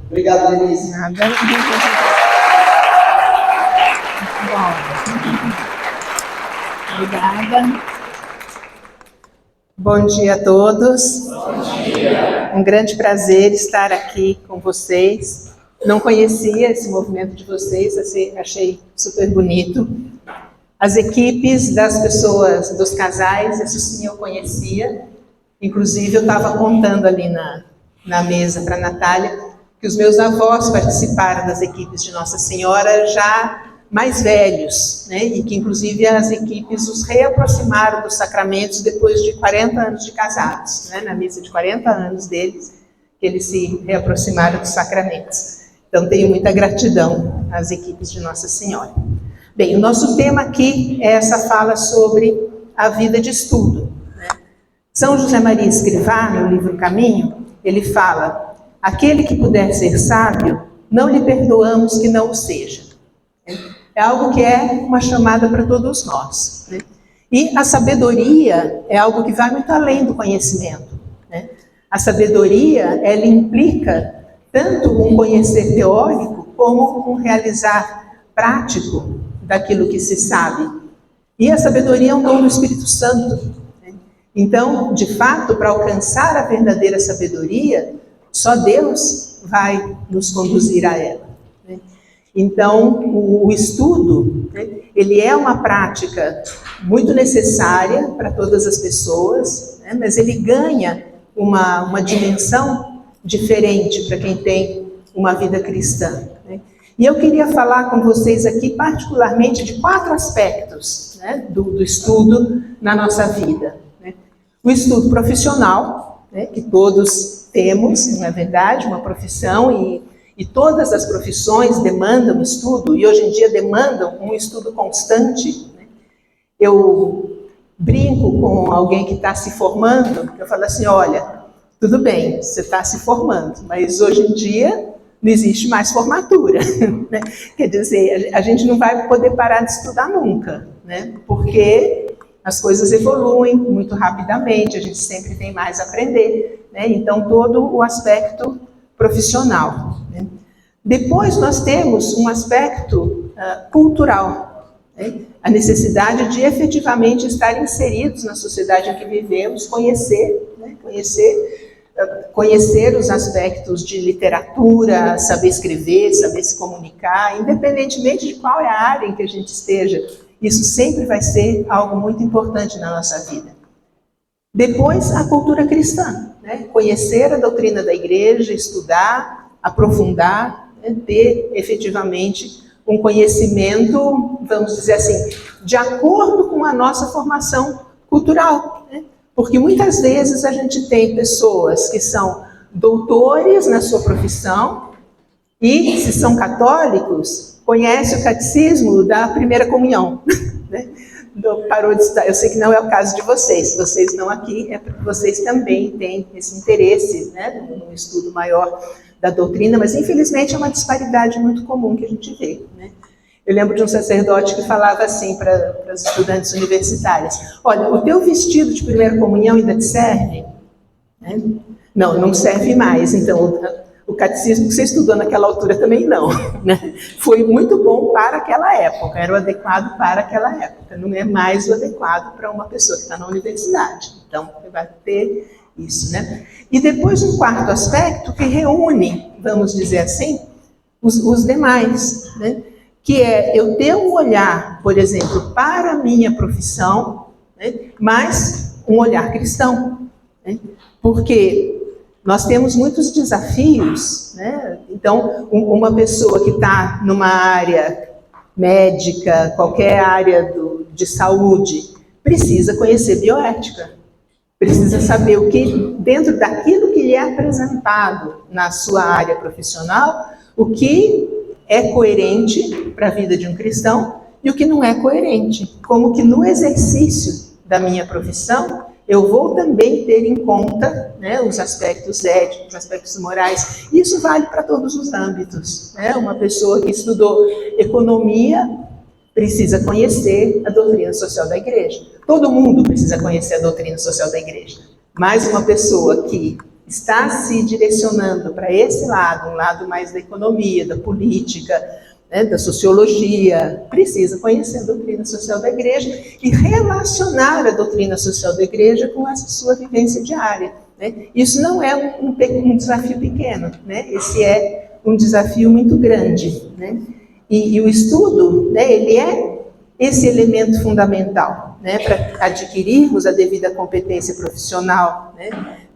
Obrigado, Denise. Nada. Bom. Obrigada. Bom dia a todos. Bom dia. Um grande prazer estar aqui com vocês. Não conhecia esse movimento de vocês, achei super bonito. As equipes das pessoas, dos casais, isso sim eu conhecia. Inclusive eu estava contando ali na mesa para a Natália que os meus avós participaram das equipes de Nossa Senhora já mais velhos, né? E que inclusive as equipes os reaproximaram dos sacramentos depois de 40 anos de casados, né? Na missa de 40 anos deles, que eles se reaproximaram dos sacramentos. Então tenho muita gratidão às equipes de Nossa Senhora. Bem, o nosso tema aqui é essa fala sobre a vida de estudo, né? São José Maria Escrivá, no livro Caminho, ele fala: aquele que puder ser sábio, não lhe perdoamos que não o seja. É algo que é uma chamada para todos nós, né? E a sabedoria é algo que vai muito além do conhecimento, né? A sabedoria, ela implica tanto um conhecer teórico como um realizar prático daquilo que se sabe. E a sabedoria é um dom do Espírito Santo, né? Então, de fato, para alcançar a verdadeira sabedoria, só Deus vai nos conduzir a ela, né? Então, o estudo, né, ele é uma prática muito necessária para todas as pessoas, né, mas ele ganha uma dimensão diferente para quem tem uma vida cristã, né? E eu queria falar com vocês aqui particularmente de 4 aspectos, né, do estudo na nossa vida, né? O estudo profissional, né, que todos temos, não é verdade, uma profissão e todas as profissões demandam estudo, e hoje em dia demandam um estudo constante, né? Eu brinco com alguém que está se formando, eu falo assim: olha, tudo bem, você está se formando, mas hoje em dia não existe mais formatura, né? Quer dizer, a gente não vai poder parar de estudar nunca, né? Porque as coisas evoluem muito rapidamente, a gente sempre tem mais a aprender, né? Então, todo o aspecto profissional, né? Depois nós temos um aspecto cultural, né? A necessidade de efetivamente estar inseridos na sociedade em que vivemos, conhecer, né? Conhecer os aspectos de literatura, saber escrever, saber se comunicar, independentemente de qual é a área em que a gente esteja, isso sempre vai ser algo muito importante na nossa vida. Depois, a cultura cristã, né? Conhecer a doutrina da igreja, estudar, aprofundar, né? Ter efetivamente um conhecimento, vamos dizer assim, de acordo com a nossa formação cultural, né? Porque muitas vezes a gente tem pessoas que são doutores na sua profissão e, se são católicos, conhecem o catecismo da primeira comunhão, né? Parou de estudar. Eu sei que não é o caso de vocês, se vocês estão aqui, é porque vocês também têm esse interesse, né, no estudo maior da doutrina, mas infelizmente é uma disparidade muito comum que a gente vê, né? Eu lembro de um sacerdote que falava assim para as estudantes universitárias: olha, o teu vestido de primeira comunhão ainda te serve? Né? Não, não serve mais. Então, o catecismo que você estudou naquela altura também não, né? Foi muito bom para aquela época, era o adequado para aquela época, não é mais o adequado para uma pessoa que está na universidade. Então, você vai ter isso, né? E depois um 4º aspecto que reúne, vamos dizer assim, os demais, né? Que é eu ter um olhar, por exemplo, para a minha profissão, né? Mas um olhar cristão, né? Porque nós temos muitos desafios, né? Então, uma pessoa que está numa área médica, qualquer área de saúde, precisa conhecer bioética, precisa saber o que, dentro daquilo que lhe é apresentado na sua área profissional, o que é coerente para a vida de um cristão e o que não é coerente. Como que no exercício da minha profissão, eu vou também ter em conta, né, os aspectos éticos, os aspectos morais. Isso vale para todos os âmbitos, né? Uma pessoa que estudou economia precisa conhecer a doutrina social da igreja. Todo mundo precisa conhecer a doutrina social da igreja. Mas uma pessoa que está se direcionando para esse lado, um lado mais da economia, da política, né, da sociologia, precisa conhecer a doutrina social da igreja e relacionar a doutrina social da igreja com a sua vivência diária. Né? Isso não é um desafio pequeno, né? Esse é um desafio muito grande. Né? E o estudo, né, ele é esse elemento fundamental, né, para adquirirmos a devida competência profissional, né,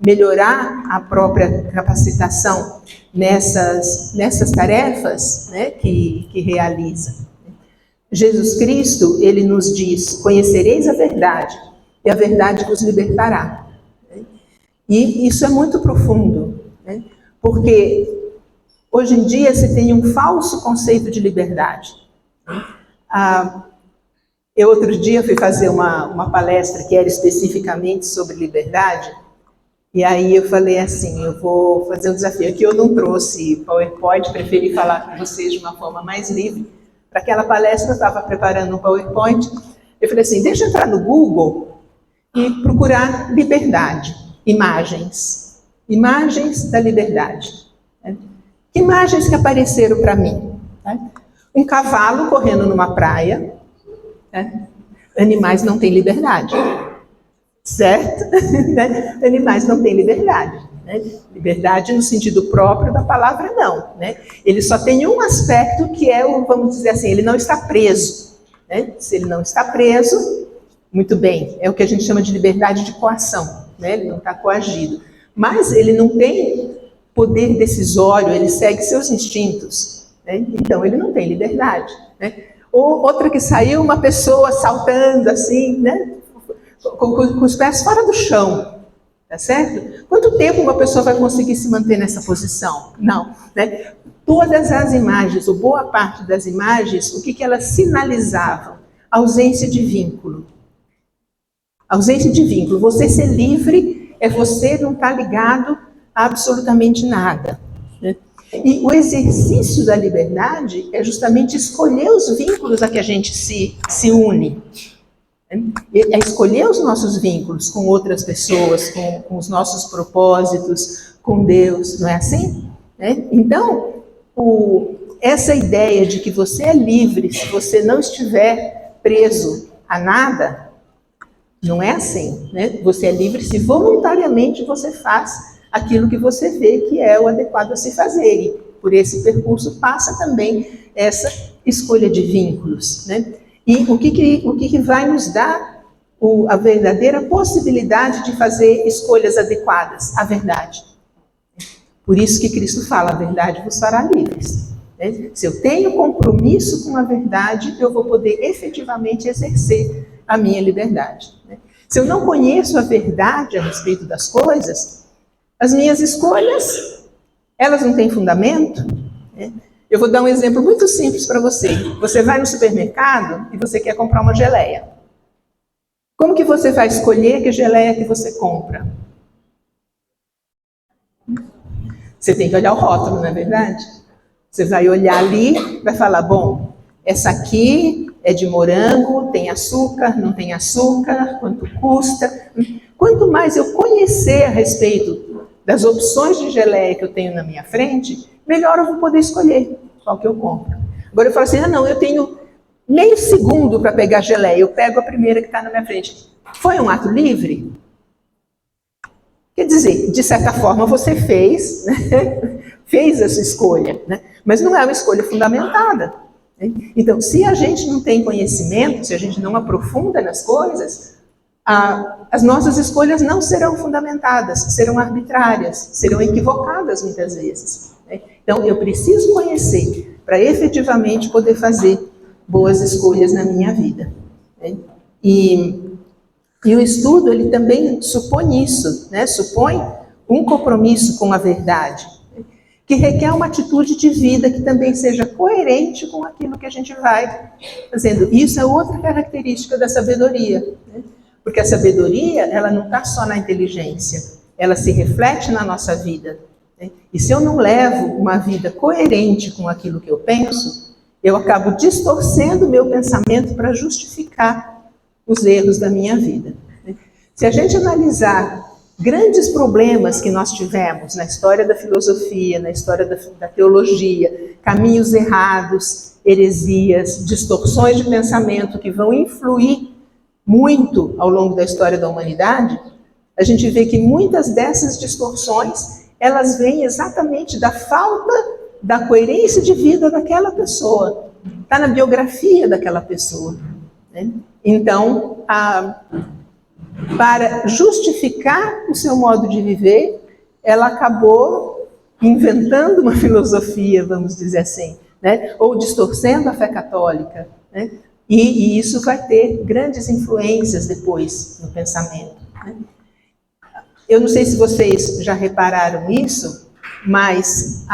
melhorar a própria capacitação nessas tarefas, né, que realiza. Jesus Cristo, ele nos diz: conhecereis a verdade, e a verdade vos libertará. E isso é muito profundo, né, porque hoje em dia se tem um falso conceito de liberdade. Eu outro dia fui fazer uma palestra que era especificamente sobre liberdade, e aí eu falei assim, eu vou fazer um desafio. Aqui eu não trouxe PowerPoint, preferi falar com vocês de uma forma mais livre. Para aquela palestra eu estava preparando um PowerPoint, eu falei assim, deixa eu entrar no Google e procurar liberdade, imagens da liberdade. Que imagens que apareceram para mim? Um cavalo correndo numa praia. Animais não têm liberdade, certo? Animais não têm liberdade. Liberdade no sentido próprio da palavra, não. Ele só tem um aspecto que é, vamos dizer assim, ele não está preso. Se ele não está preso, muito bem, é o que a gente chama de liberdade de coação. Ele não está coagido. Mas ele não tem poder decisório, ele segue seus instintos. Então, ele não tem liberdade. Ou outra que saiu, uma pessoa saltando assim, né? Com os pés fora do chão, tá certo? Quanto tempo uma pessoa vai conseguir se manter nessa posição? Não, né? Todas as imagens, ou boa parte das imagens, o que elas sinalizavam? Ausência de vínculo. Ausência de vínculo. Você ser livre é você não estar ligado a absolutamente nada. E o exercício da liberdade é justamente escolher os vínculos a que a gente se une. É escolher os nossos vínculos com outras pessoas, com os nossos propósitos, com Deus, não é assim? Então, essa ideia de que você é livre se você não estiver preso a nada, não é assim. Você é livre se voluntariamente você faz aquilo que você vê que é o adequado a se fazer. E por esse percurso passa também essa escolha de vínculos. E o que vai nos dar a verdadeira possibilidade de fazer escolhas adequadas? A verdade. Por isso que Cristo fala, a verdade vos fará livres. Se eu tenho compromisso com a verdade, eu vou poder efetivamente exercer a minha liberdade. Se eu não conheço a verdade a respeito das coisas, as minhas escolhas, elas não têm fundamento. Eu vou dar um exemplo muito simples para você. Você vai no supermercado e você quer comprar uma geleia. Como que você vai escolher que geleia que você compra? Você tem que olhar o rótulo, não é verdade? Você vai olhar ali, vai falar, bom, essa aqui é de morango, tem açúcar, não tem açúcar, quanto custa. Quanto mais eu conhecer a respeito das opções de geleia que eu tenho na minha frente, melhor eu vou poder escolher qual que eu compro. Agora eu falo assim, não, eu tenho meio segundo para pegar geleia, eu pego a primeira que está na minha frente. Foi um ato livre? Quer dizer, de certa forma você fez, fez essa escolha, mas não é uma escolha fundamentada. Então, se a gente não tem conhecimento, se a gente não aprofunda nas coisas, as nossas escolhas não serão fundamentadas, serão arbitrárias, serão equivocadas muitas vezes. Então, eu preciso conhecer para efetivamente poder fazer boas escolhas na minha vida. E o estudo, ele também supõe isso, supõe um compromisso com a verdade, que requer uma atitude de vida que também seja coerente com aquilo que a gente vai fazendo. Isso é outra característica da sabedoria, Porque a sabedoria, ela não está só na inteligência, ela se reflete na nossa vida. E se eu não levo uma vida coerente com aquilo que eu penso, eu acabo distorcendo o meu pensamento para justificar os erros da minha vida. Se a gente analisar grandes problemas que nós tivemos na história da filosofia, na história da teologia, caminhos errados, heresias, distorções de pensamento que vão influir muito ao longo da história da humanidade, a gente vê que muitas dessas distorções, elas vêm exatamente da falta da coerência de vida daquela pessoa. Está na biografia daquela pessoa, né? Então, para justificar o seu modo de viver, ela acabou inventando uma filosofia, vamos dizer assim, né? Ou distorcendo a fé católica, né? E isso vai ter grandes influências depois no pensamento, né? Eu não sei se vocês já repararam isso, mas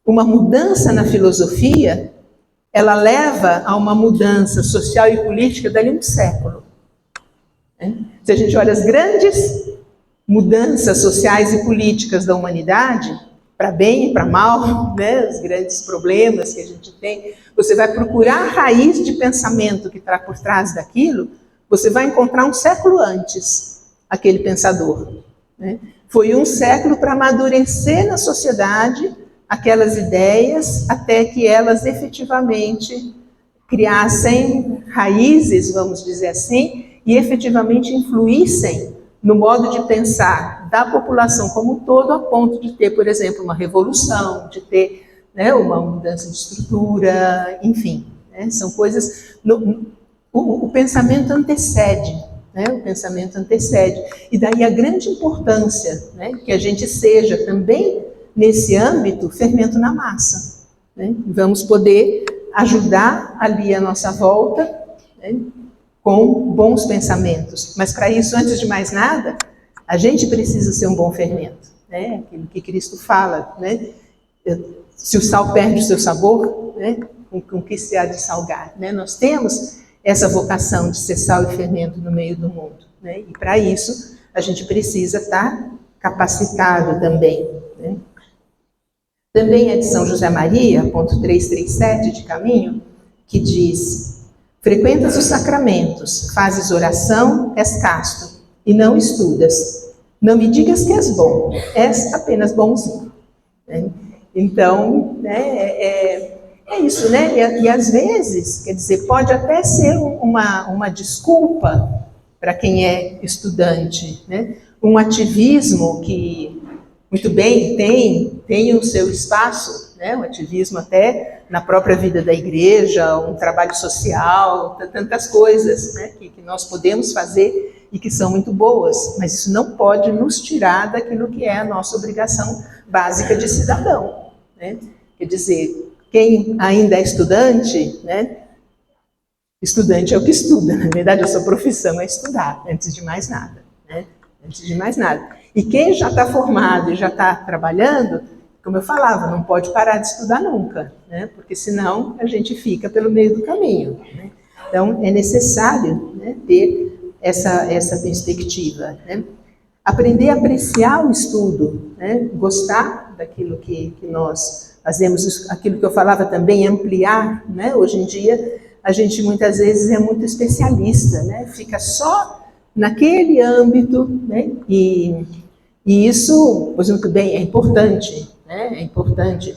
uma mudança na filosofia, ela leva a uma mudança social e política dali um século. Se a gente olha as grandes mudanças sociais e políticas da humanidade, para bem e para mal, né, os grandes problemas que a gente tem, você vai procurar a raiz de pensamento que está por trás daquilo, você vai encontrar um século antes aquele pensador, né? Foi um século para amadurecer na sociedade aquelas ideias até que elas efetivamente criassem raízes, vamos dizer assim, e efetivamente influíssem no modo de pensar da população como um todo, a ponto de ter, por exemplo, uma revolução, de ter, né, uma mudança de estrutura, enfim, né, são coisas... O pensamento antecede, né, o pensamento antecede. E daí a grande importância, né, que a gente seja também, nesse âmbito, fermento na massa, né? Vamos poder ajudar ali a nossa volta, né, com bons pensamentos. Mas para isso, antes de mais nada, a gente precisa ser um bom fermento, né? Aquilo que Cristo fala, né? Se o sal perde o seu sabor, né, com que se há de salgar, né? Nós temos essa vocação de ser sal e fermento no meio do mundo, né? E para isso, a gente precisa estar capacitado também, né? Também é de São José Maria, ponto 337 de Caminho, que diz: frequentas os sacramentos, fazes oração, és casto, e não estudas. Não me digas que és bom, és apenas bonzinho. Né? Então, né, é isso, né? E às vezes, quer dizer, pode até ser uma desculpa para quem é estudante, né? Um ativismo que, muito bem, tem o seu espaço, né? Um ativismo até na própria vida da igreja, um trabalho social, tantas coisas, né, que nós podemos fazer e que são muito boas, mas isso não pode nos tirar daquilo que é a nossa obrigação básica de cidadão, né? Quer dizer, quem ainda é estudante, né? Estudante é o que estuda, na verdade a sua profissão é estudar, antes de mais nada, né? Antes de mais nada. E quem já está formado e já está trabalhando, como eu falava, não pode parar de estudar nunca, né? Porque senão a gente fica pelo meio do caminho, né? Então é necessário, né, ter essa perspectiva, né? Aprender a apreciar o estudo, né? Gostar daquilo que nós fazemos, aquilo que eu falava também, ampliar, né? Hoje em dia a gente muitas vezes é muito especialista, né? Fica só naquele âmbito, né? E isso, pois muito bem, é importante, né? É importante.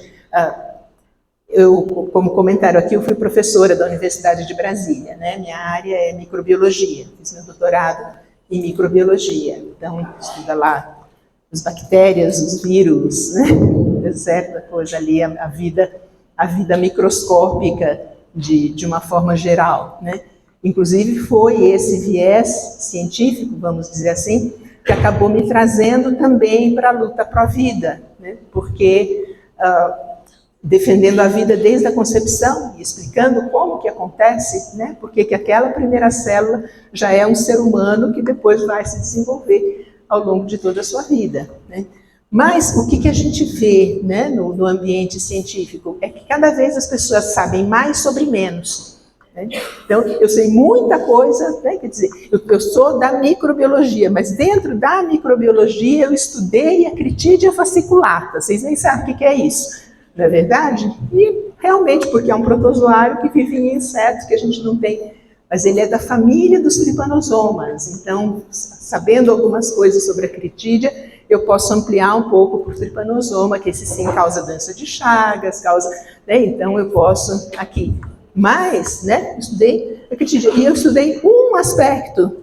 Eu, como comentário aqui, eu fui professora da Universidade de Brasília, né? Minha área é microbiologia, fiz meu doutorado em microbiologia, então estuda lá as bactérias, os vírus, né? Certa coisa ali, a vida microscópica de uma forma geral, né? Inclusive foi esse viés científico, vamos dizer assim, que acabou me trazendo também para a luta pró-vida, né? Porque defendendo a vida desde a concepção e explicando como que acontece, né? Porque que aquela primeira célula já é um ser humano que depois vai se desenvolver ao longo de toda a sua vida, né? Mas o que a gente vê, né, no ambiente científico é que cada vez as pessoas sabem mais sobre menos, né? Então, eu sei muita coisa, né? Quer dizer, eu sou da microbiologia, mas dentro da microbiologia eu estudei a Critidea fasciculata. Vocês nem sabem o que é isso, não é verdade? E realmente, porque é um protozoário que vive em insetos que a gente não tem, mas ele é da família dos tripanosomas, então sabendo algumas coisas sobre a critídea, eu posso ampliar um pouco para o tripanosoma, que esse sim causa doença de Chagas, né, então eu posso aqui. Mas, né, estudei a critídea, e eu estudei um aspecto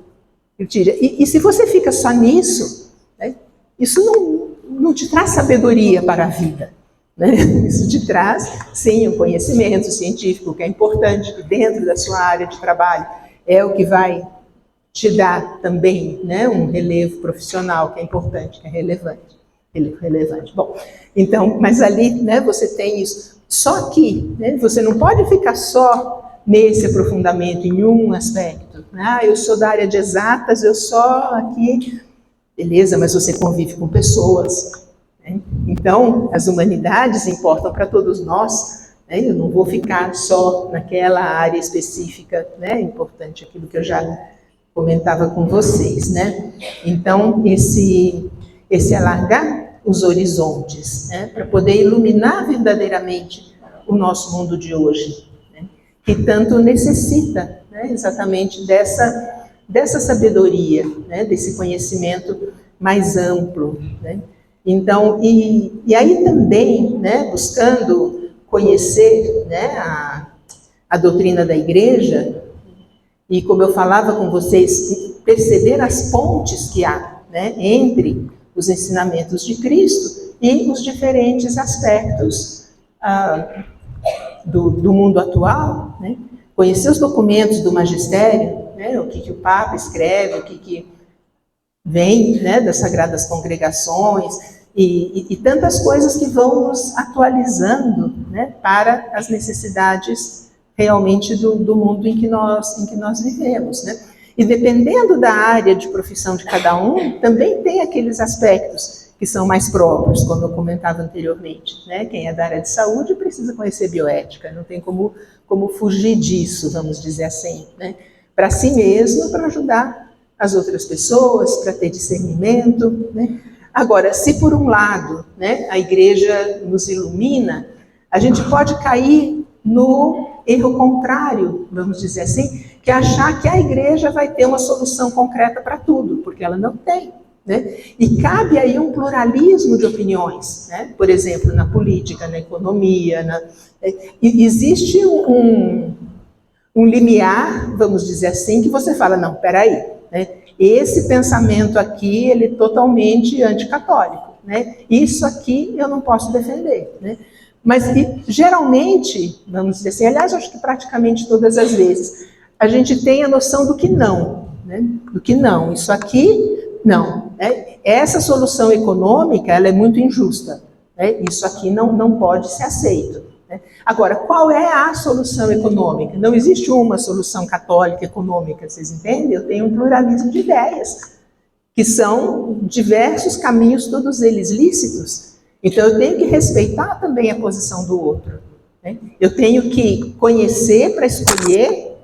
critídea. E se você fica só nisso, né, isso não te traz sabedoria para a vida. Né? Isso te traz, sim, um conhecimento científico que é importante, que dentro da sua área de trabalho é o que vai te dar também, né, um relevo profissional que é importante, que é relevante. Bom, então, mas ali, né, você tem isso. Só que, né, você não pode ficar só nesse aprofundamento em um aspecto. Ah, eu sou da área de exatas, eu só aqui, beleza, mas você convive com pessoas. Então, as humanidades importam para todos nós, né? Eu não vou ficar só naquela área específica, né? É importante aquilo que eu já comentava com vocês, né? Então, esse alargar os horizontes, né? Para poder iluminar verdadeiramente o nosso mundo de hoje, né? Que tanto necessita, né? Exatamente dessa sabedoria, né? Desse conhecimento mais amplo, né? Então, e aí também, né, buscando conhecer, né, a doutrina da igreja, e como eu falava com vocês, perceber as pontes que há, né, entre os ensinamentos de Cristo e os diferentes aspectos do mundo atual, né, conhecer os documentos do magistério, né, o que o Papa escreve, o que vem, né, das sagradas congregações, e tantas coisas que vão nos atualizando, né, para as necessidades realmente do mundo em que nós vivemos, né? E dependendo da área de profissão de cada um, também tem aqueles aspectos que são mais próprios, como eu comentava anteriormente, né? Quem é da área de saúde precisa conhecer bioética, não tem como fugir disso, vamos dizer assim, né? Para si mesmo, para ajudar as outras pessoas, para ter discernimento, né? Agora, se por um lado, né, a igreja nos ilumina, a gente pode cair no erro contrário, vamos dizer assim, que é achar que a igreja vai ter uma solução concreta para tudo, porque ela não tem, né? E cabe aí um pluralismo de opiniões, né? Por exemplo, na política, na economia, existe um limiar, vamos dizer assim, que você fala, não, peraí, né? Esse pensamento aqui, ele é totalmente anticatólico, né? Isso aqui eu não posso defender, né? Mas, geralmente, vamos dizer assim, aliás, acho que praticamente todas as vezes, a gente tem a noção do que não, né? Do que não, isso aqui, não. Né? Essa solução econômica, ela é muito injusta, né? Isso aqui não pode ser aceito. Né? Agora, qual é a solução econômica? Não existe uma solução católica econômica, vocês entendem? Eu tenho um pluralismo de ideias, que são diversos caminhos, todos eles lícitos. Então, eu tenho que respeitar também a posição do outro. Né? Eu tenho que conhecer para escolher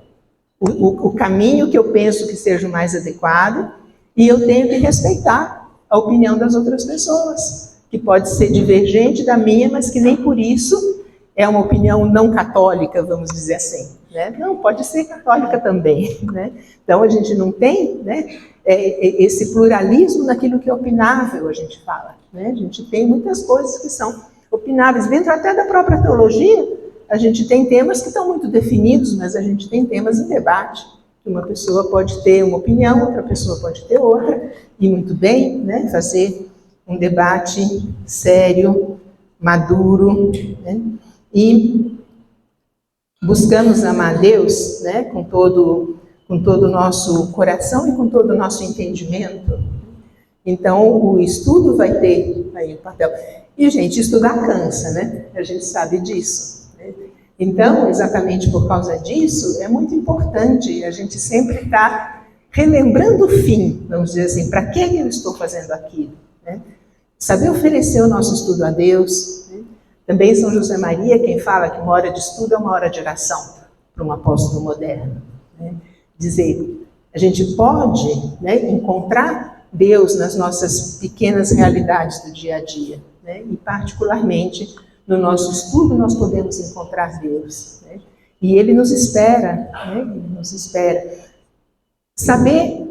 o caminho que eu penso que seja o mais adequado, e eu tenho que respeitar a opinião das outras pessoas, que pode ser divergente da minha, mas que nem por isso é uma opinião não católica, vamos dizer assim. Né? Não, pode ser católica também. Né? Então, a gente não tem, né, esse pluralismo naquilo que é opinável, a gente fala. Né? A gente tem muitas coisas que são opináveis. Dentro até da própria teologia, a gente tem temas que estão muito definidos, mas a gente tem temas em debate. Uma pessoa pode ter uma opinião, outra pessoa pode ter outra, e muito bem, né, fazer um debate sério, maduro, né? E buscamos amar Deus, né, com todo o nosso coração e com todo o nosso entendimento. Então, o estudo vai ter aí o papel. E, gente, estudar cansa, né? A gente sabe disso. Né? Então, exatamente por causa disso, é muito importante a gente sempre estar relembrando o fim, vamos dizer assim, para que eu estou fazendo aquilo. Né? Saber oferecer o nosso estudo a Deus. Né? Também São José Maria, quem fala que uma hora de estudo é uma hora de oração para um apóstolo moderno. Né? Dizer, a gente pode, né, encontrar Deus nas nossas pequenas realidades do dia a dia, né? E particularmente no nosso estudo nós podemos encontrar Deus, né? E Ele nos espera, né? Ele nos espera. Saber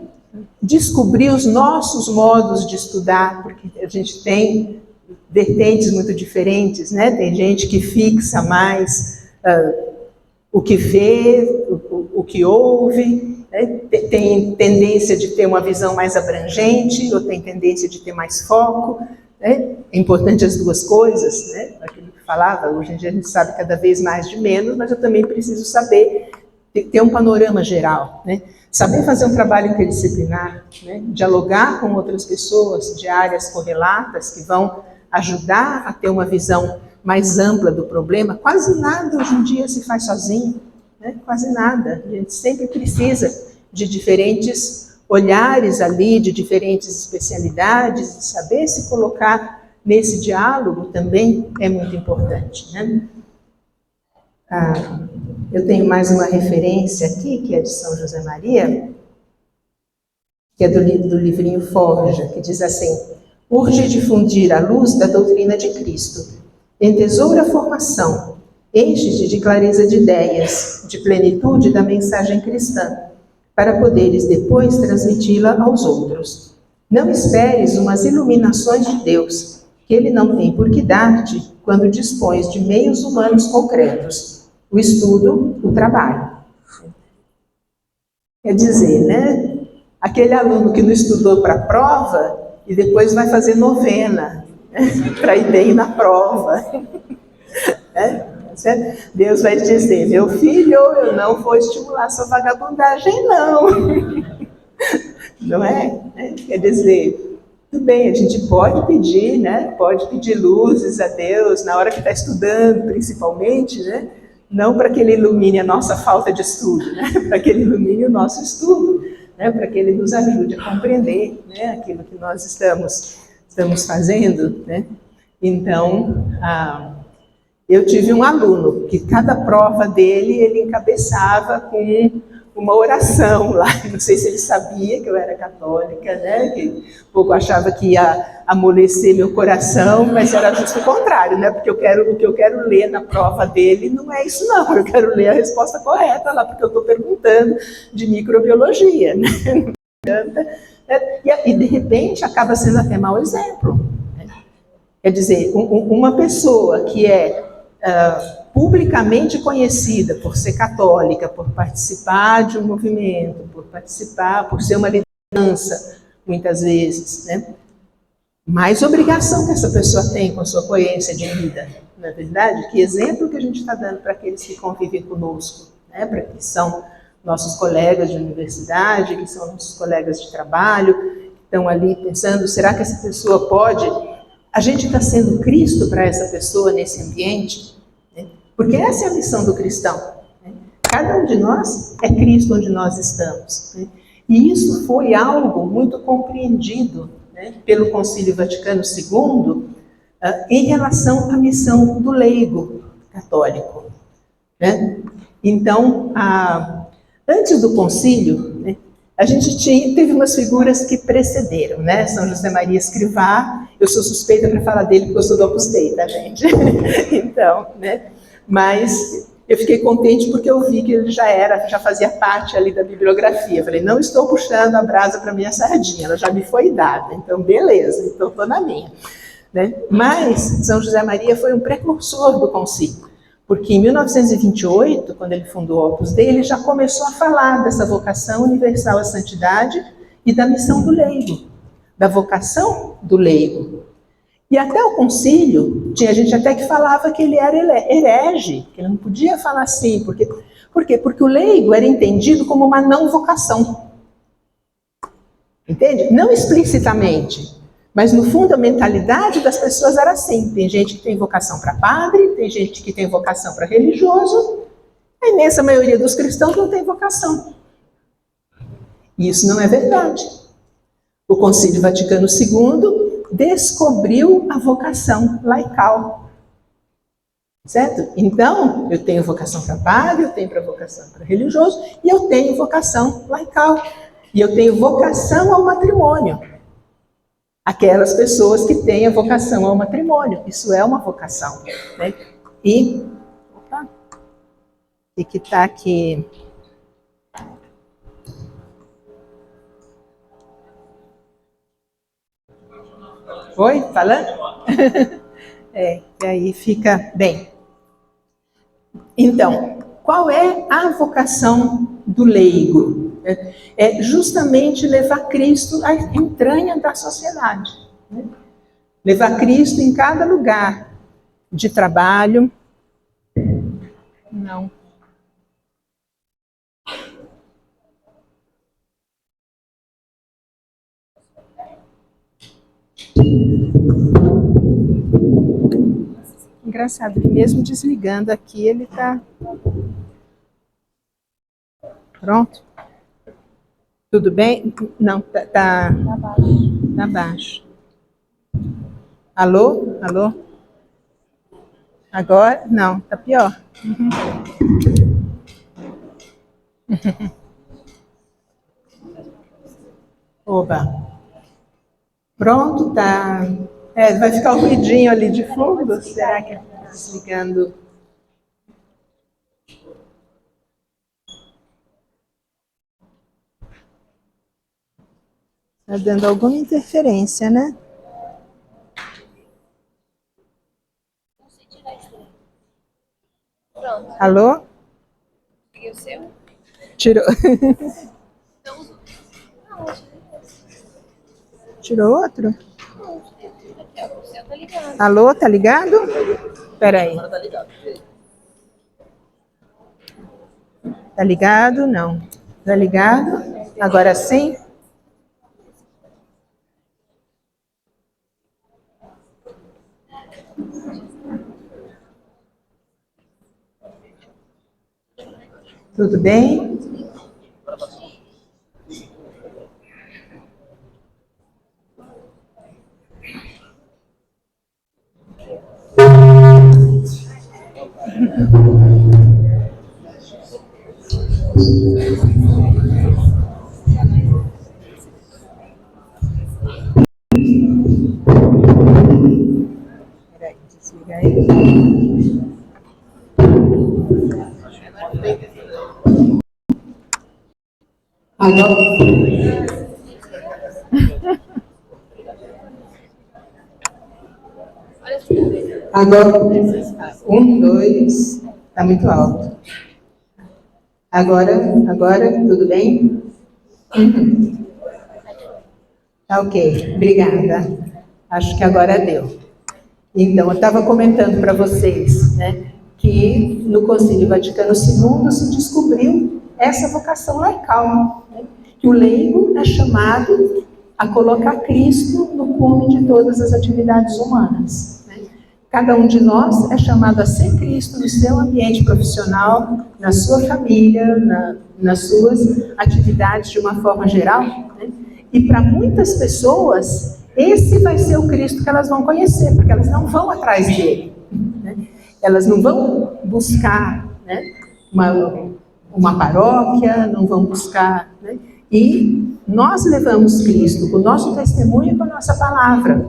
descobrir os nossos modos de estudar, porque a gente tem vertentes muito diferentes, né? Tem gente que fixa mais o que vê, o que ouve, né? Tem tendência de ter uma visão mais abrangente, ou tem tendência de ter mais foco, né? É importante as duas coisas, né? Aquilo que falava, hoje em dia a gente sabe cada vez mais de menos, mas eu também preciso saber ter um panorama geral, né? Saber fazer um trabalho interdisciplinar, né? Dialogar com outras pessoas de áreas correlatas que vão ajudar a ter uma visão mais ampla do problema. Quase nada hoje em dia se faz sozinho, né? Quase nada. A gente sempre precisa de diferentes olhares ali, de diferentes especialidades, de saber se colocar nesse diálogo também é muito importante, né? Eu tenho mais uma referência aqui, que é de São José Maria, que é do livrinho Forja, que diz assim: urge difundir a luz da doutrina de Cristo, entesoura a formação, enche-te de clareza de ideias, de plenitude da mensagem cristã, para poderes depois transmiti-la aos outros. Não esperes umas iluminações de Deus, que Ele não tem por que dar-te quando dispões de meios humanos concretos, o estudo, o trabalho. Quer dizer, né? Aquele aluno que não estudou para a prova e depois vai fazer novena, né? Para ir bem na prova. Deus vai dizer: meu filho, eu não vou estimular sua vagabundagem, não. Não é? Quer dizer, tudo bem, a gente pode pedir, né? Pode pedir luzes a Deus na hora que está estudando, principalmente, né? Não para que Ele ilumine a nossa falta de estudo, né? Para que Ele ilumine o nosso estudo, né? Para que Ele nos ajude a compreender, né? Aquilo que nós estamos fazendo, né? Então, eu tive um aluno que cada prova dele ele encabeçava com uma oração lá. Não sei se ele sabia que eu era católica, né? Que um pouco achava que ia amolecer meu coração, mas era justo o contrário, né? Porque o que eu quero ler na prova dele não é isso, não. Eu quero ler a resposta correta lá, porque eu estou perguntando de microbiologia, né? E de repente acaba sendo até mau exemplo. Né? Quer dizer, uma pessoa que é publicamente conhecida por ser católica, por participar de um movimento, por ser uma liderança, muitas vezes, né? Mais obrigação que essa pessoa tem com a sua coerência de vida, não é verdade? Que exemplo que a gente está dando para aqueles que convivem conosco, né? Para que são nossos colegas de universidade, que são nossos colegas de trabalho, que estão ali pensando, será que essa pessoa pode... A gente está sendo Cristo para essa pessoa nesse ambiente, né? Porque essa é a missão do cristão. Né? Cada um de nós é Cristo onde nós estamos. Né? E isso foi algo muito compreendido, né, pelo Concílio Vaticano II em relação à missão do leigo católico. Né? Então, antes do concílio, né, a gente teve umas figuras que precederam, né? São José Maria Escrivá, eu sou suspeita para falar dele porque eu sou do Opus Dei, tá, gente? Então, né? Mas eu fiquei contente porque eu vi que ele já fazia parte ali da bibliografia. Eu falei, não estou puxando a brasa para minha sardinha, ela já me foi dada, então beleza, então estou na minha. Né? Mas São José Maria foi um precursor do concílio. Porque em 1928, quando ele fundou o Opus Dei, ele já começou a falar dessa vocação universal à santidade e da missão do leigo, da vocação do leigo. E até o concílio, tinha gente até que falava que ele era herege, que ele não podia falar assim. Por quê? Porque o leigo era entendido como uma não vocação. Entende? Não explicitamente. Mas, no fundo, a mentalidade das pessoas era assim. Tem gente que tem vocação para padre, tem gente que tem vocação para religioso, a imensa maioria dos cristãos não tem vocação. E isso não é verdade. O Concílio Vaticano II descobriu a vocação laical. Certo? Então, eu tenho vocação para padre, eu tenho vocação para religioso, e eu tenho vocação laical. E eu tenho vocação ao matrimônio. Aquelas pessoas que têm a vocação ao matrimônio. Isso é uma vocação. Né? E que está aqui. Foi? Falando? E aí fica bem. Então, qual é a vocação do leigo? É justamente levar Cristo à entranha da sociedade. Né? Levar Cristo em cada lugar de trabalho. Não. Engraçado que mesmo desligando aqui, ele está... Pronto? Tudo bem? Não, tá baixo. Alô? Alô? Agora? Não, tá pior. Oba. Pronto, tá. Vai ficar um ruidinho ali de fundo? Será que é desligando? Tá dando alguma interferência, né? Pronto. Alô? E o seu? Tirou. Tirou outro? Aqui, ó, o seu tá ligado. Alô, tá ligado? Peraí. Agora tá ligado. Tá ligado? Não. Tá ligado? Agora sim? Tudo bem? Peraí, desliga aí. Agora, 1, 2, tá muito alto. Agora, tudo bem? Uhum. Tá ok, obrigada. Acho que agora deu. Então, eu estava comentando para vocês, né, que no Concílio Vaticano II se descobriu essa vocação laical, né, que o leigo é chamado a colocar Cristo no cume de todas as atividades humanas. Né? Cada um de nós é chamado a ser Cristo no seu ambiente profissional, na sua família, nas suas atividades de uma forma geral. Né? E para muitas pessoas, esse vai ser o Cristo que elas vão conhecer, porque elas não vão atrás dele. Né? Elas não vão buscar, né, uma paróquia, não vão buscar... Né? E nós levamos Cristo com o nosso testemunho e com a nossa palavra.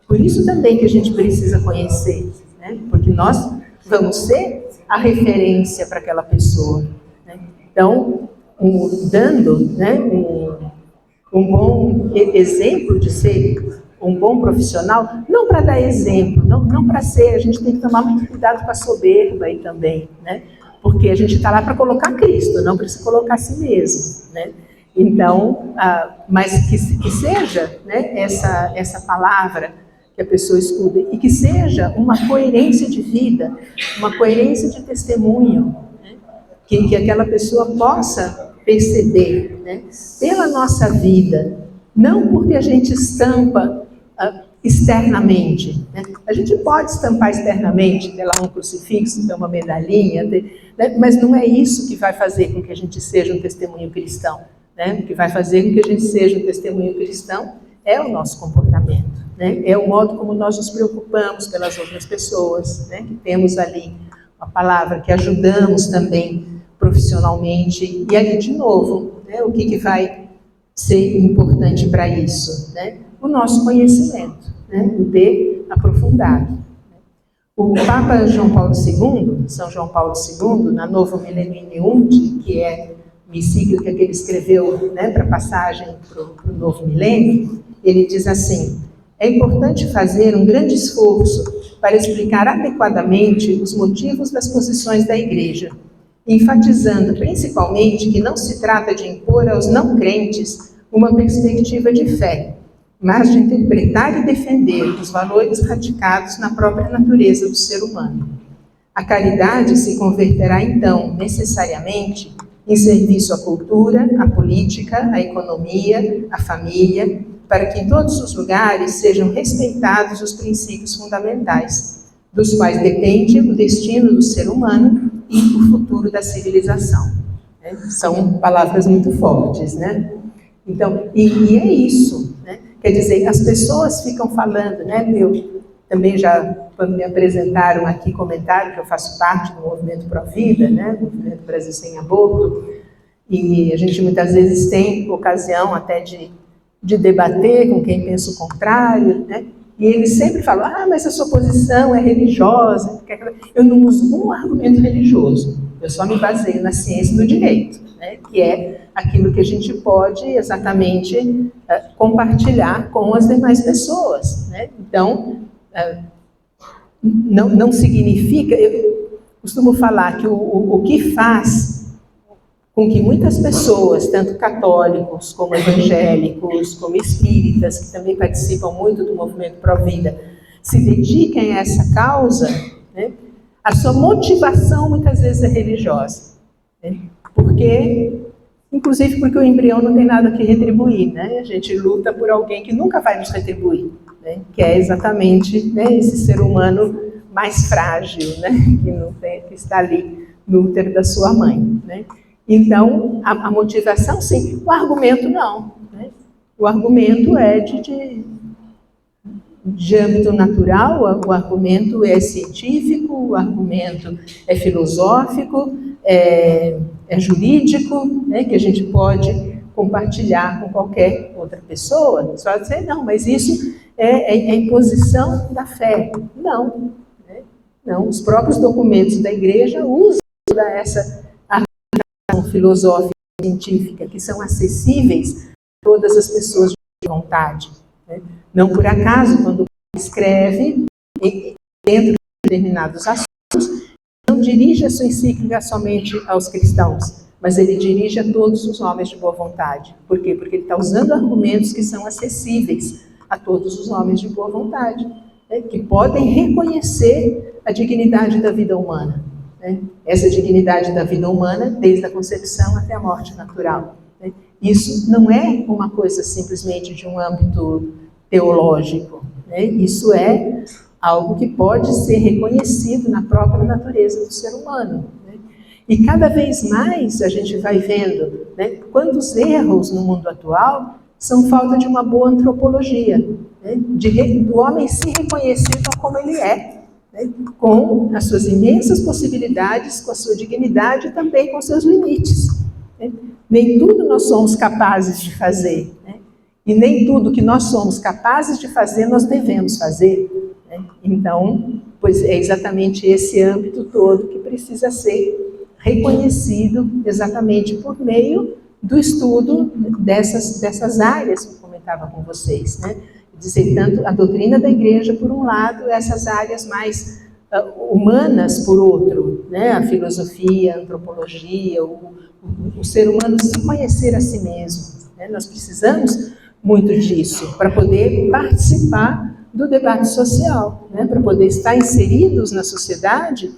Por isso também que a gente precisa conhecer, né? Porque nós vamos ser a referência para aquela pessoa. Né? Então, dando, né, um bom exemplo de ser um bom profissional, não para dar exemplo, não para ser, a gente tem que tomar muito cuidado com a soberba aí também, né? Porque a gente está lá para colocar Cristo, não para se colocar a si mesmo, né? Então, mas que seja, né, essa palavra que a pessoa escuta, e que seja uma coerência de vida, uma coerência de testemunho, né, que aquela pessoa possa perceber, né, pela nossa vida, não porque a gente estampa externamente. Né? A gente pode estampar externamente, ter lá um crucifixo, ter uma medalhinha, né, mas não é isso que vai fazer com que a gente seja um testemunho cristão. Né? O que vai fazer com que a gente seja um testemunho cristão é o nosso comportamento, né? É o modo como nós nos preocupamos pelas outras pessoas, né? Que temos ali a palavra, que ajudamos também profissionalmente. E aí, de novo, né, o que vai ser importante para isso? Né? O nosso conhecimento, né? O ter aprofundado. O Papa João Paulo II, São João Paulo II, na Novo Millennium Iundi, que é uma encíclica que ele escreveu, né, para passagem para o novo milênio, ele diz assim: é importante fazer um grande esforço para explicar adequadamente os motivos das posições da Igreja, enfatizando principalmente que não se trata de impor aos não crentes uma perspectiva de fé, mas de interpretar e defender os valores radicados na própria natureza do ser humano. A caridade se converterá, então, necessariamente em serviço à cultura, à política, à economia, à família, para que em todos os lugares sejam respeitados os princípios fundamentais, dos quais depende o destino do ser humano e o futuro da civilização. São palavras muito fortes, né? Então, e é isso, né? Quer dizer, as pessoas ficam falando, né? Eu também já, quando me apresentaram aqui, comentaram que eu faço parte do movimento Pró-Vida, né? Movimento Brasil Sem Aborto, e a gente muitas vezes tem ocasião até de debater com quem pensa o contrário, né? E eles sempre falam, mas a sua posição é religiosa. Eu não uso um argumento religioso, eu só me baseio na ciência do direito, né? Que é aquilo que a gente pode exatamente compartilhar com as demais pessoas, né? Então, não significa, eu costumo falar que o que faz com que muitas pessoas, tanto católicos como evangélicos, como espíritas, que também participam muito do movimento Pró-Vida, se dediquem a essa causa, né? A sua motivação muitas vezes é religiosa, né? Inclusive porque o embrião não tem nada que retribuir, né? A gente luta por alguém que nunca vai nos retribuir, né? Que é exatamente, né, esse ser humano mais frágil, né? Que está ali no útero da sua mãe, né? Então, a motivação, sim. O argumento, não, né? O argumento é de âmbito natural, o argumento é científico, o argumento é filosófico, é jurídico, né? Que a gente pode compartilhar com qualquer outra pessoa. Só dizer, não, mas isso é imposição da fé. Não, né? Não, os próprios documentos da Igreja usam toda essa filosófica e científica, que são acessíveis a todas as pessoas de vontade, né? Não por acaso, quando escreve dentro de determinados assuntos, não dirige a sua encíclica somente aos cristãos, mas ele dirige a todos os homens de boa vontade. Por quê? Porque ele está usando argumentos que são acessíveis a todos os homens de boa vontade, né? Que podem reconhecer a dignidade da vida humana. Essa dignidade da vida humana, desde a concepção até a morte natural. Isso não é uma coisa simplesmente de um âmbito teológico, né? Isso é algo que pode ser reconhecido na própria natureza do ser humano, né? E cada vez mais a gente vai vendo, né, quantos erros no mundo atual são falta de uma boa antropologia, né? Do homem se reconhecer como ele é, com as suas imensas possibilidades, com a sua dignidade e também com seus limites, né? Nem tudo nós somos capazes de fazer, né? E nem tudo que nós somos capazes de fazer, nós devemos fazer, né? Então, pois é exatamente esse âmbito todo que precisa ser reconhecido exatamente por meio do estudo dessas áreas que eu comentava com vocês, né? Dizer, tanto a doutrina da Igreja, por um lado, essas áreas mais humanas, por outro, né? A filosofia, a antropologia, o ser humano se conhecer a si mesmo, né? Nós precisamos muito disso para poder participar do debate social, né? Para poder estar inseridos na sociedade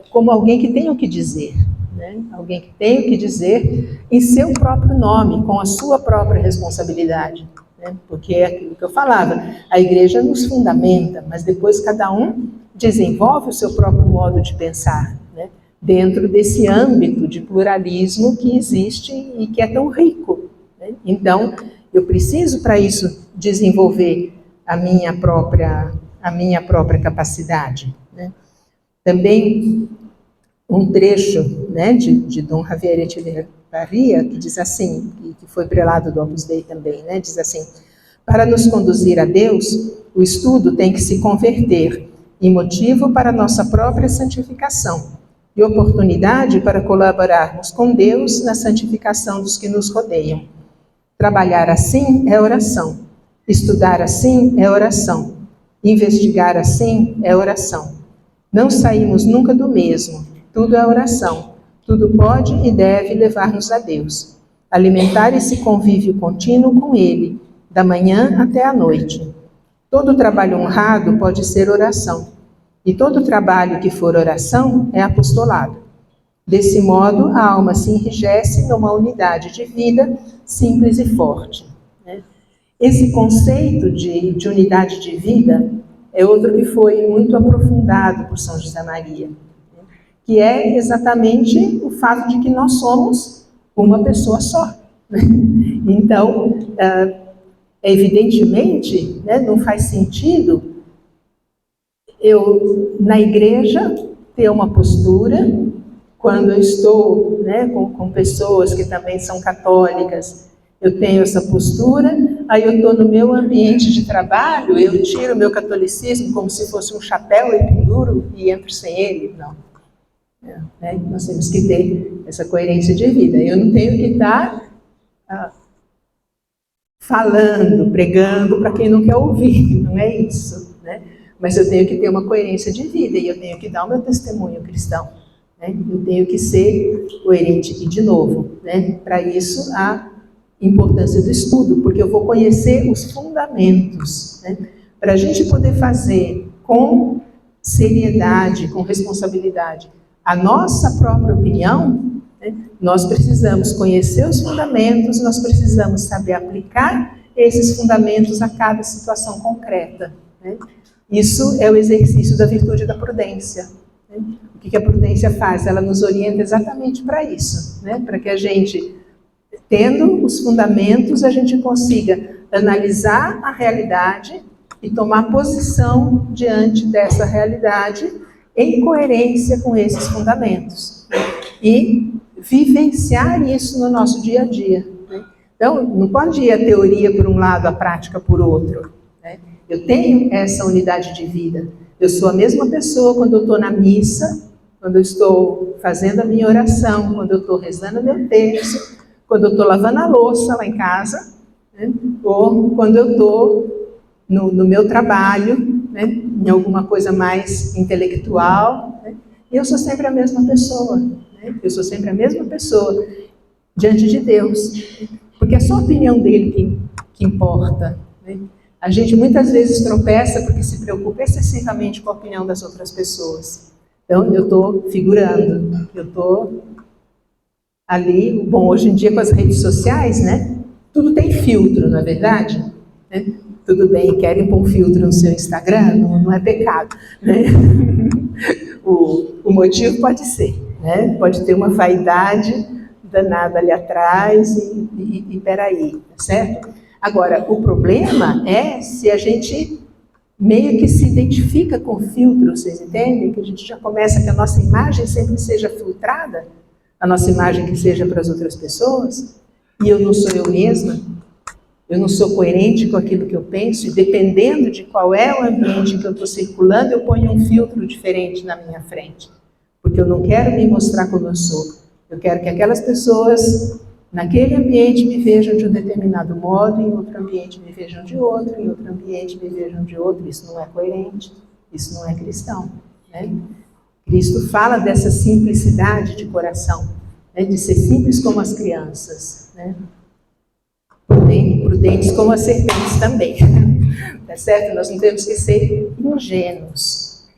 como alguém que tem o que dizer, né? Alguém que tem o que dizer em seu próprio nome, com a sua própria responsabilidade. Porque é aquilo que eu falava, a Igreja nos fundamenta, mas depois cada um desenvolve o seu próprio modo de pensar, né? Dentro desse âmbito de pluralismo que existe e que é tão rico, né? Então, eu preciso para isso desenvolver a minha própria capacidade, né? Também um trecho, né, de Dom Javier Echeverría, que diz assim, que foi prelado do Opus Dei também, né, diz assim: para nos conduzir a Deus, o estudo tem que se converter em motivo para nossa própria santificação e oportunidade para colaborarmos com Deus na santificação dos que nos rodeiam. Trabalhar assim é oração, Estudar assim é oração. Investigar assim é oração. Não saímos nunca do mesmo. Tudo é oração. Tudo pode e deve levar-nos a Deus. Alimentar esse convívio contínuo com Ele, da manhã até a noite. Todo trabalho honrado pode ser oração. E todo trabalho que for oração é apostolado. Desse modo, a alma se enrijece numa unidade de vida simples e forte. Esse conceito de unidade de vida é outro que foi muito aprofundado por São José Maria, que é exatamente o fato de que nós somos uma pessoa só. Então, evidentemente, não faz sentido eu, na igreja, ter uma postura, quando eu estou com pessoas que também são católicas, eu tenho essa postura, aí eu estou no meu ambiente de trabalho, eu tiro o meu catolicismo como se fosse um chapéu e penduro e entro sem ele. Não. Nós temos que ter essa coerência de vida. Eu não tenho que estar falando, pregando para quem não quer ouvir, não é isso. Mas eu tenho que ter uma coerência de vida e eu tenho que dar o meu testemunho cristão. Eu tenho que ser coerente. E, de novo, para isso a importância do estudo, porque eu vou conhecer os fundamentos. Para a gente poder fazer com seriedade, com responsabilidade, a nossa própria opinião, nós precisamos conhecer os fundamentos, nós precisamos saber aplicar esses fundamentos a cada situação concreta. Isso é o exercício da virtude da prudência. O que a prudência faz? Ela nos orienta exatamente para isso, para que a gente, tendo os fundamentos, a gente consiga analisar a realidade e tomar posição diante dessa realidade em coerência com esses fundamentos. E vivenciar isso no nosso dia a dia. Então, não pode ir a teoria por um lado, a prática por outro. Eu tenho essa unidade de vida. Eu sou a mesma pessoa quando eu estou na missa, quando eu estou fazendo a minha oração, quando eu estou rezando meu terço, quando eu estou lavando a louça lá em casa, ou quando eu estou no meu trabalho, em alguma coisa mais intelectual. E eu sou sempre a mesma pessoa. Eu sou sempre a mesma pessoa diante de Deus. Porque é só a opinião dele que importa. A gente muitas vezes tropeça porque se preocupa excessivamente com a opinião das outras pessoas. Então, eu estou figurando, eu estou ali. Bom, hoje em dia com as redes sociais, tudo tem filtro, não é verdade? Tudo bem, querem pôr um filtro no seu Instagram? Não é pecado. O motivo pode ser, pode ter uma vaidade danada ali atrás e peraí, tá certo? Agora, o problema é se a gente meio que se identifica com o filtro, vocês entendem? Que a gente já começa que a nossa imagem sempre seja filtrada, a nossa imagem que seja para as outras pessoas, e eu não sou eu mesma, eu não sou coerente com aquilo que eu penso, e dependendo de qual é o ambiente em que eu estou circulando, eu ponho um filtro diferente na minha frente, porque eu não quero me mostrar como eu sou, eu quero que aquelas pessoas naquele ambiente me vejam de um determinado modo, em outro ambiente me vejam de outro, em outro ambiente me vejam de outro. Isso não é coerente, isso não é cristão. Cristo fala dessa simplicidade de coração, de ser simples como as crianças, prudentes como as serpentes também. Tá certo? Nós não temos que ser ingênuos.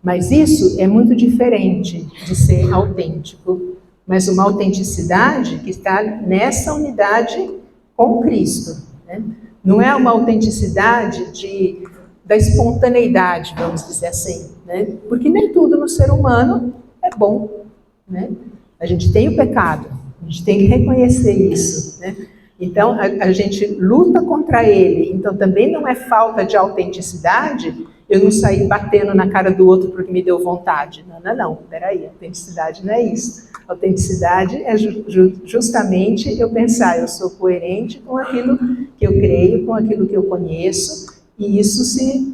Mas isso é muito diferente de ser autêntico. Mas uma autenticidade que está nessa unidade com Cristo. Não é uma autenticidade da espontaneidade, vamos dizer assim. Porque nem tudo no ser humano é bom. A gente tem o pecado, a gente tem que reconhecer isso. Então, a gente luta contra ele. Então, também não é falta de autenticidade eu não sair batendo na cara do outro porque me deu vontade. Não, peraí, autenticidade não é isso. Autenticidade é justamente eu pensar, eu sou coerente com aquilo que eu creio, com aquilo que eu conheço, e isso se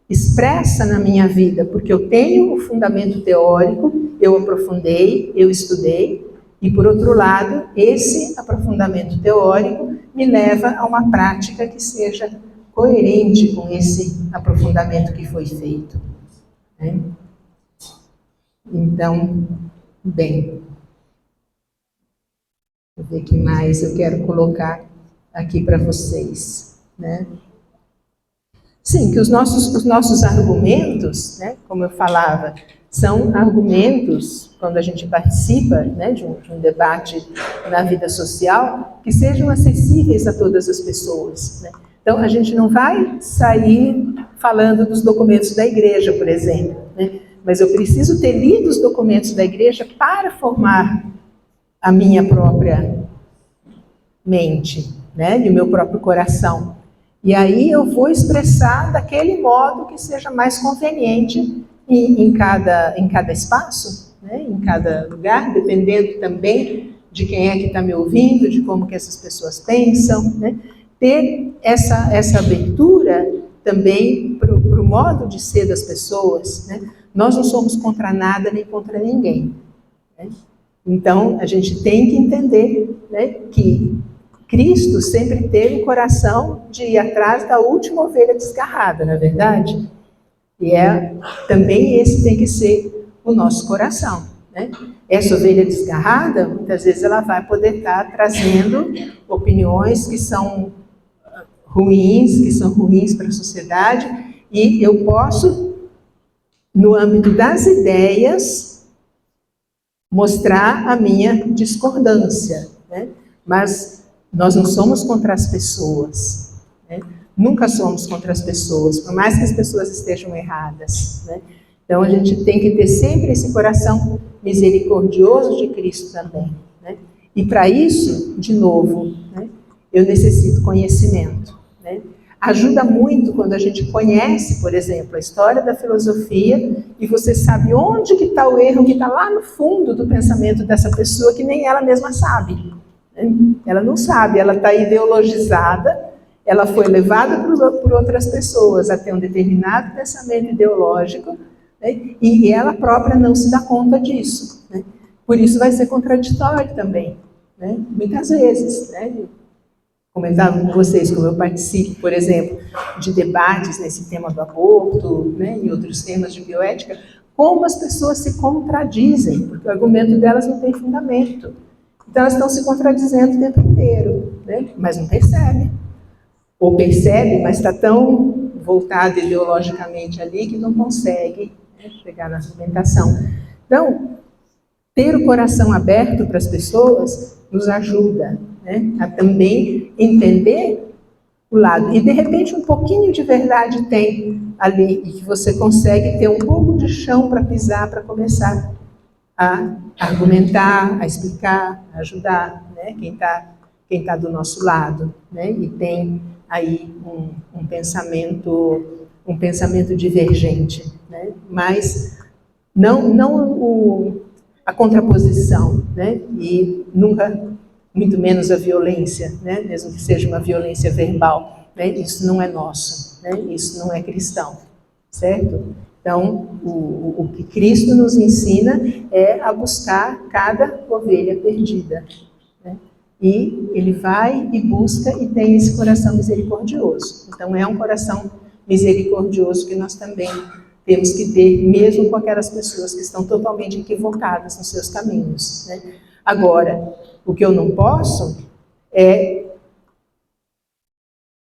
expressa na minha vida, porque eu tenho o fundamento teórico, eu aprofundei, eu estudei, e por outro lado, esse aprofundamento teórico me leva a uma prática que seja coerente com esse aprofundamento que foi feito, né? Então, bem, vou ver o que mais eu quero colocar aqui para vocês, né? Sim, que os nossos argumentos, né, como eu falava, são argumentos, quando a gente participa, né, de um debate na vida social, que sejam acessíveis a todas as pessoas, né? Então, a gente não vai sair falando dos documentos da igreja, por exemplo, né? Mas eu preciso ter lido os documentos da igreja para formar a minha própria mente, né, e o meu próprio coração. E aí eu vou expressar daquele modo que seja mais conveniente em cada espaço, né, em cada lugar, dependendo também de quem é que está me ouvindo, de como que essas pessoas pensam, né? Ter essa abertura também para o modo de ser das pessoas, né? Nós não somos contra nada nem contra ninguém, né? Então, a gente tem que entender, né, que Cristo sempre teve o coração de ir atrás da última ovelha desgarrada, não é verdade? E também esse tem que ser o nosso coração, né? Essa ovelha desgarrada, muitas vezes ela vai poder estar trazendo opiniões que são ruins para a sociedade, e eu posso, no âmbito das ideias, mostrar a minha discordância, né? Mas nós não somos contra as pessoas, né? Nunca somos contra as pessoas, por mais que as pessoas estejam erradas, né? Então a gente tem que ter sempre esse coração misericordioso de Cristo também, né? E para isso, de novo, né, eu necessito conhecimento, né? Ajuda muito quando a gente conhece, por exemplo, a história da filosofia e você sabe onde que está o erro que está lá no fundo do pensamento dessa pessoa que nem ela mesma sabe, né? Ela não sabe, ela está ideologizada, ela foi levada por outras pessoas a ter um determinado pensamento ideológico, né? E ela própria não se dá conta disso, né? Por isso vai ser contraditório também, né? Muitas vezes, né? Comentava com vocês, como eu participo, por exemplo, de debates nesse tema do aborto, né, e outros temas de bioética, como as pessoas se contradizem, porque o argumento delas não tem fundamento. Então elas estão se contradizendo o tempo inteiro, né, mas não percebe. Ou percebe, mas está tão voltado ideologicamente ali que não consegue, né, chegar na argumentação. Então, ter o coração aberto para as pessoas nos ajuda, né, a também entender o lado. E, de repente, um pouquinho de verdade tem ali, e que você consegue ter um pouco de chão para pisar, para começar a argumentar, a explicar, a ajudar, né, quem tá do nosso lado, né, e tem aí um pensamento divergente, né, mas não a contraposição, né, e nunca, muito menos a violência, né, mesmo que seja uma violência verbal, né, isso não é nosso, né, isso não é cristão, certo? Então, o que Cristo nos ensina é a buscar cada ovelha perdida, né? E ele vai e busca e tem esse coração misericordioso. Então, é um coração misericordioso que nós também temos que ter, mesmo com aquelas pessoas que estão totalmente equivocadas nos seus caminhos, né? Agora, o que eu não posso é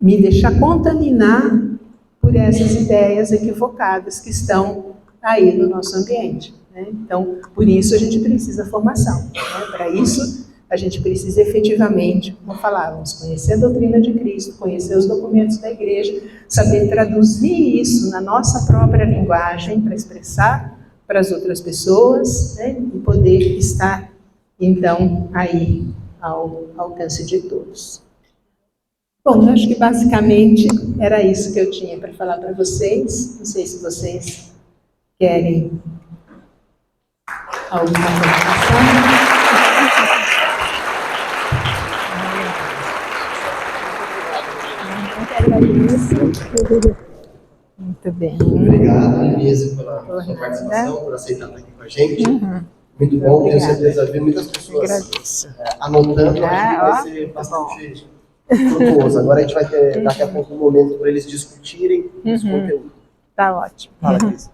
me deixar contaminar por essas ideias equivocadas que estão aí no nosso ambiente, né? Então, por isso a gente precisa formação, né? Para isso, a gente precisa efetivamente, como falávamos, conhecer a doutrina de Cristo, conhecer os documentos da igreja, saber traduzir isso na nossa própria linguagem para expressar para as outras pessoas, né? E poder estar, então, aí ao alcance de todos. Bom, eu acho que basicamente era isso que eu tinha para falar para vocês. Não sei se vocês querem alguma colocação. Muito bem. Obrigado, Elisa, pela sua participação, por aceitar estar aqui com a gente. Muito bom, tenho certeza, ver muitas pessoas anotando, acho que vai ser bastante frutuoso. Agora a gente vai ter, daqui a pouco, um momento para eles discutirem os conteúdos. Tá ótimo. Fala, Cris.